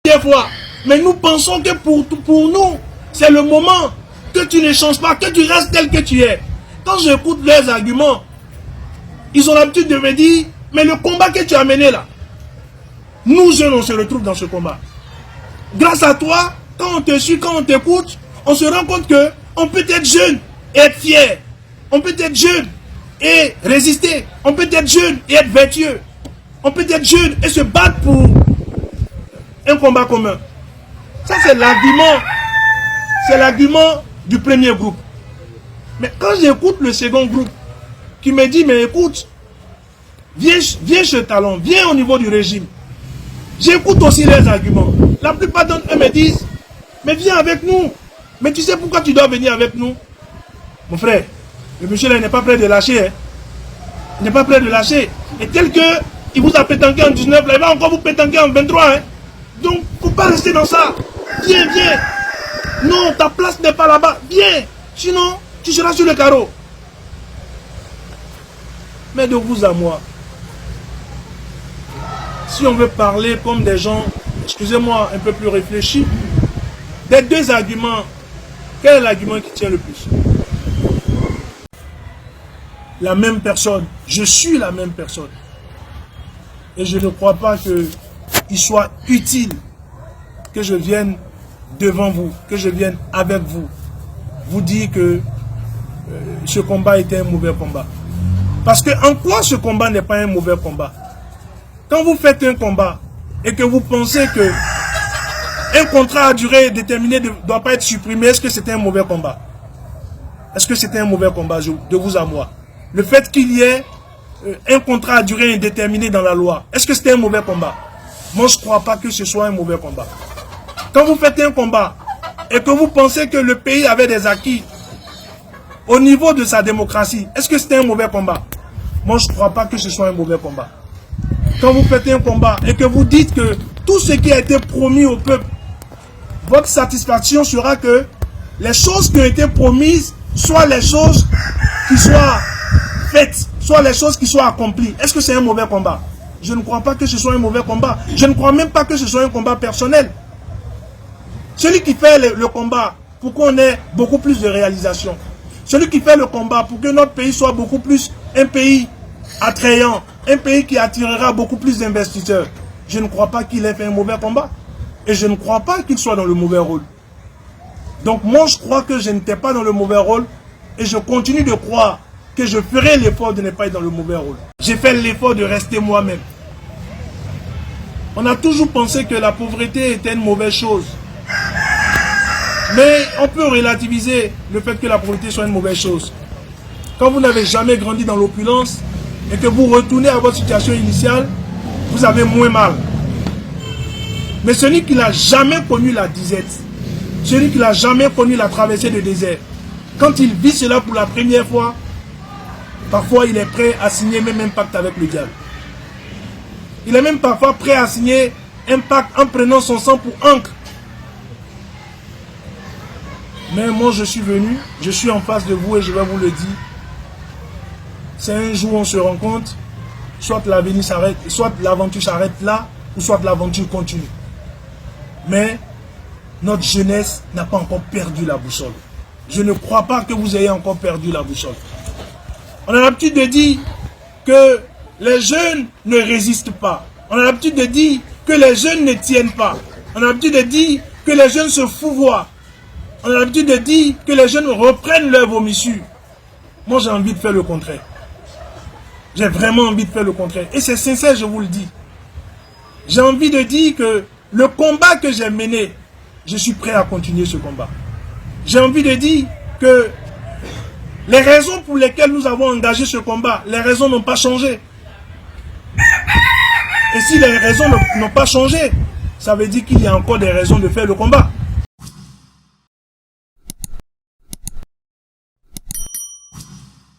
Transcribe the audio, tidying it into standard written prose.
des fois. Mais nous pensons que pour nous, c'est le moment que tu ne changes pas, que tu restes tel que tu es. Quand j'écoute leurs arguments, ils ont l'habitude de me dire, mais le combat que tu as mené là, nous jeunes, on se retrouve dans ce combat. Grâce à toi, quand on te suit, quand on t'écoute, on se rend compte que on peut être jeune et être fier. On peut être jeune et résister. On peut être jeune et être vertueux. On peut être jeune et se battre pour un combat commun. Ça, c'est l'argument. C'est l'argument du premier groupe. Mais quand j'écoute le second groupe, qui me dit, mais écoute, viens chez Talon, viens au niveau du régime. J'écoute aussi leurs arguments. La plupart d'entre eux me disent, mais viens avec nous. Mais tu sais pourquoi tu dois venir avec nous? Mon frère, le monsieur là, il n'est pas prêt de lâcher. Hein. Il n'est pas prêt de lâcher. Et tel que il vous a pétanqué en 19, là, il va encore vous pétanquer en 23. Hein. Donc, il ne faut pas rester dans ça. Viens, viens. Non, ta place n'est pas là-bas. Viens. Sinon, tu seras sur le carreau. Mais de vous à moi, si on veut parler comme des gens, excusez-moi, un peu plus réfléchis, des deux arguments, quel est l'argument qui tient le plus? La même personne. Je suis la même personne. Et je ne crois pas qu'il soit utile que je vienne devant vous, que je vienne avec vous, vous dire que ce combat était un mauvais combat. Parce que en quoi ce combat n'est pas un mauvais combat? Quand vous faites un combat et que vous pensez que un contrat à durée déterminée ne doit pas être supprimé, est-ce que c'était un mauvais combat? Est-ce que c'était un mauvais combat de vous à moi? Le fait qu'il y ait un contrat à durée indéterminée dans la loi, est-ce que c'était un mauvais combat? Moi, je ne crois pas que ce soit un mauvais combat. Quand vous faites un combat et que vous pensez que le pays avait des acquis au niveau de sa démocratie, est-ce que c'était un mauvais combat? Moi, je ne crois pas que ce soit un mauvais combat. Quand vous faites un combat et que vous dites que tout ce qui a été promis au peuple, votre satisfaction sera que les choses qui ont été promises soient les choses qui soient faites, soient les choses qui soient accomplies. Est-ce que c'est un mauvais combat? Je ne crois pas que ce soit un mauvais combat. Je ne crois même pas que ce soit un combat personnel. Celui qui fait le combat pour qu'on ait beaucoup plus de réalisations. Celui qui fait le combat pour que notre pays soit beaucoup plus un pays attrayant, un pays qui attirera beaucoup plus d'investisseurs. Je ne crois pas qu'il ait fait un mauvais combat. Et je ne crois pas qu'il soit dans le mauvais rôle. Donc moi, je crois que je n'étais pas dans le mauvais rôle. Et je continue de croire que je ferai l'effort de ne pas être dans le mauvais rôle. J'ai fait l'effort de rester moi-même. On a toujours pensé que la pauvreté était une mauvaise chose. Mais on peut relativiser le fait que la pauvreté soit une mauvaise chose. Quand vous n'avez jamais grandi dans l'opulence et que vous retournez à votre situation initiale, vous avez moins mal. Mais celui qui n'a jamais connu la disette, celui qui n'a jamais connu la traversée du désert, quand il vit cela pour la première fois, parfois il est prêt à signer même un pacte avec le diable. Il est même parfois prêt à signer un pacte en prenant son sang pour encre. Mais moi je suis venu, je suis en face de vous et je vais vous le dire. C'est un jour où on se rend compte, soit l'avenir s'arrête, soit l'aventure s'arrête là, ou soit l'aventure continue. Mais notre jeunesse n'a pas encore perdu la boussole. Je ne crois pas que vous ayez encore perdu la boussole. On a l'habitude de dire que les jeunes ne résistent pas. On a l'habitude de dire que les jeunes ne tiennent pas. On a l'habitude de dire que les jeunes se fouvoient. On a l'habitude de dire que les jeunes reprennent leur vomissure. Moi, j'ai envie de faire le contraire. J'ai vraiment envie de faire le contraire. Et c'est sincère, je vous le dis. J'ai envie de dire que le combat que j'ai mené, je suis prêt à continuer ce combat. J'ai envie de dire que les raisons pour lesquelles nous avons engagé ce combat, les raisons n'ont pas changé. Et si les raisons n'ont pas changé, ça veut dire qu'il y a encore des raisons de faire le combat.